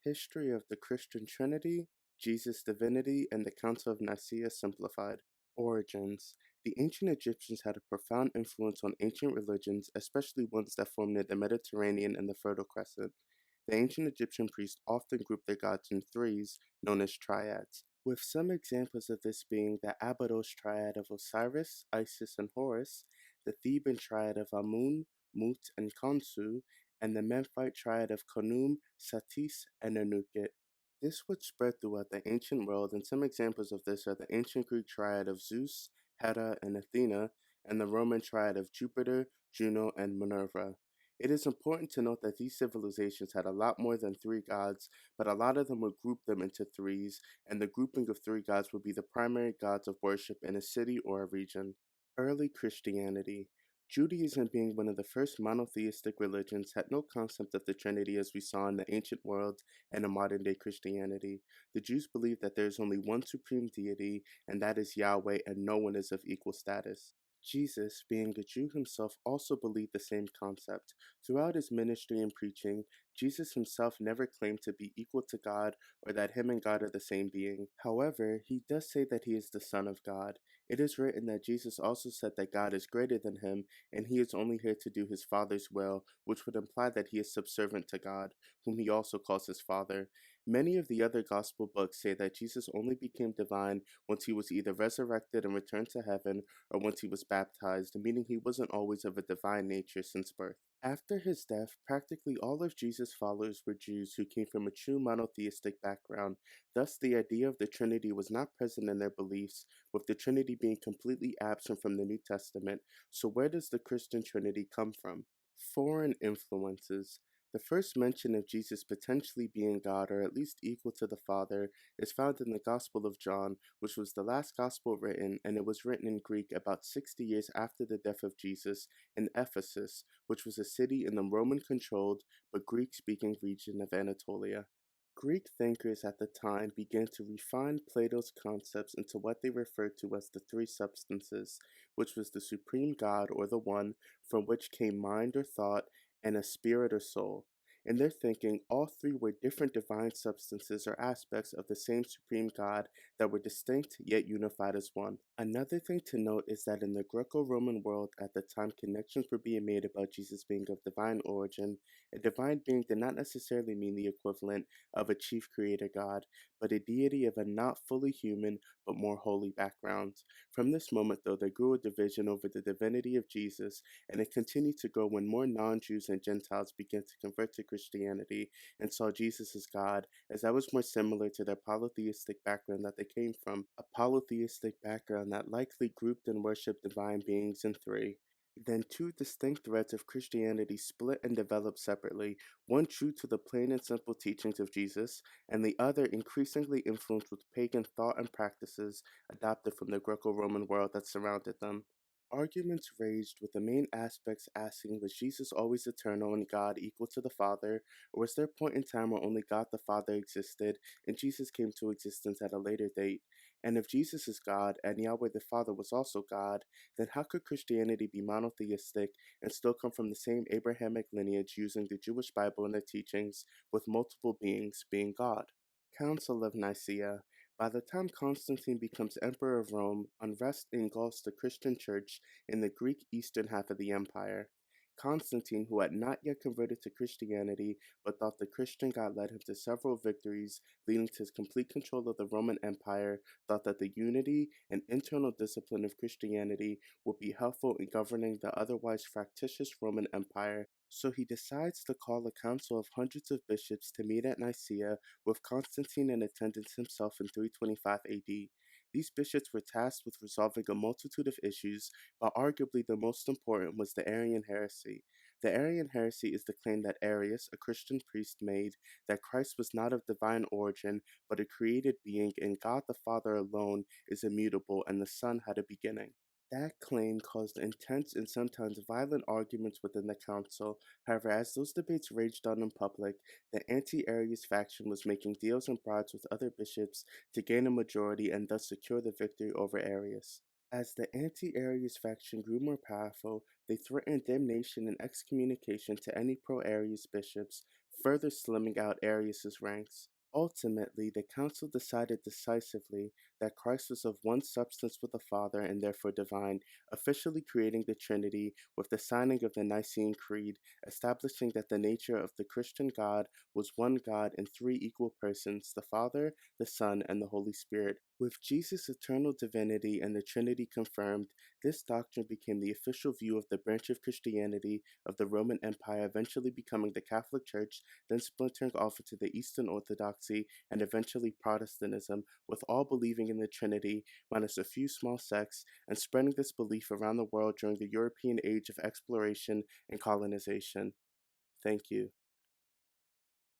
History of the Christian Trinity, Jesus' Divinity, and the Council of Nicaea simplified. Origins. The ancient Egyptians had a profound influence on ancient religions, especially ones that formed near the Mediterranean and the Fertile Crescent. The ancient Egyptian priests often grouped their gods in threes, known as triads, with some examples of this being the Abydos triad of Osiris, Isis, and Horus, the Theban triad of Amun, Mut, and Khonsu, and the Memphite triad of Khnum, Satis, and Anuket. This would spread throughout the ancient world, and some examples of this are the ancient Greek triad of Zeus, Hera, and Athena, and the Roman triad of Jupiter, Juno, and Minerva. It is important to note that these civilizations had a lot more than three gods, but a lot of them would group them into threes, and the grouping of three gods would be the primary gods of worship in a city or a region. Early Christianity. Judaism, being one of the first monotheistic religions, had no concept of the Trinity as we saw in the ancient world and in modern day Christianity. The Jews believed that there is only one supreme deity, and that is Yahweh, and no one is of equal status. Jesus, being a Jew himself, also believed the same concept. Throughout his ministry and preaching, Jesus himself never claimed to be equal to God or that him and God are the same being. However, he does say that he is the Son of God. It is written that Jesus also said that God is greater than him and he is only here to do his Father's will, which would imply that he is subservient to God, whom he also calls his Father. Many of the other gospel books say that Jesus only became divine once he was either resurrected and returned to heaven or once he was baptized, meaning he wasn't always of a divine nature since birth. After his death, practically all of Jesus' followers were Jews who came from a true monotheistic background. Thus, the idea of the Trinity was not present in their beliefs, with the Trinity being completely absent from the New Testament. So, where does the Christian Trinity come from? Foreign influences. The first mention of Jesus potentially being God, or at least equal to the Father, is found in the Gospel of John, which was the last Gospel written, and it was written in Greek about 60 years after the death of Jesus in Ephesus, which was a city in the Roman-controlled but Greek-speaking region of Anatolia. Greek thinkers at the time began to refine Plato's concepts into what they referred to as the three substances, which was the supreme God or the One, from which came mind or thought, and a spirit or soul. In their thinking, all three were different divine substances or aspects of the same supreme God that were distinct yet unified as one. Another thing to note is that in the Greco-Roman world at the time, connections were being made about Jesus being of divine origin. A divine being did not necessarily mean the equivalent of a chief creator god, but a deity of a not fully human but more holy background. From this moment, though, there grew a division over the divinity of Jesus, and it continued to grow when more non-Jews and Gentiles began to convert to Christianity and saw Jesus as God, as that was more similar to their polytheistic background that they came from, a polytheistic background that likely grouped and worshipped divine beings in three. Then two distinct threads of Christianity split and developed separately, one true to the plain and simple teachings of Jesus, and the other increasingly influenced with pagan thought and practices adopted from the Greco-Roman world that surrounded them. Arguments raged, with the main aspects asking, was Jesus always eternal and God equal to the Father, or was there a point in time where only God the Father existed and Jesus came to existence at a later date? And if Jesus is God and Yahweh the Father was also God, then how could Christianity be monotheistic and still come from the same Abrahamic lineage using the Jewish Bible in their teachings, with multiple beings being God? Council of Nicaea. By the time Constantine becomes Emperor of Rome, unrest engulfs the Christian Church in the Greek eastern half of the empire. Constantine, who had not yet converted to Christianity but thought the Christian God led him to several victories, leading to his complete control of the Roman Empire, thought that the unity and internal discipline of Christianity would be helpful in governing the otherwise fractious Roman Empire. So he decides to call a council of hundreds of bishops to meet at Nicaea, with Constantine in attendance himself in 325 AD. These bishops were tasked with resolving a multitude of issues, but arguably the most important was the Arian heresy. The Arian heresy is the claim that Arius, a Christian priest, made that Christ was not of divine origin, but a created being, and God the Father alone is immutable, and the Son had a beginning. That claim caused intense and sometimes violent arguments within the council. However, as those debates raged on in public, the anti-Arius faction was making deals and bribes with other bishops to gain a majority and thus secure the victory over Arius. As the anti-Arius faction grew more powerful, they threatened damnation and excommunication to any pro-Arius bishops, further slimming out Arius's ranks. Ultimately, the council decided decisively that Christ was of one substance with the Father and therefore divine, officially creating the Trinity with the signing of the Nicene Creed, establishing that the nature of the Christian God was one God in three equal persons, the Father, the Son, and the Holy Spirit. With Jesus' eternal divinity and the Trinity confirmed, this doctrine became the official view of the branch of Christianity of the Roman Empire, eventually becoming the Catholic Church, then splintering off into the Eastern Orthodoxy and eventually Protestantism, with all believing in the Trinity, minus a few small sects, and spreading this belief around the world during the European age of exploration and colonization. Thank you.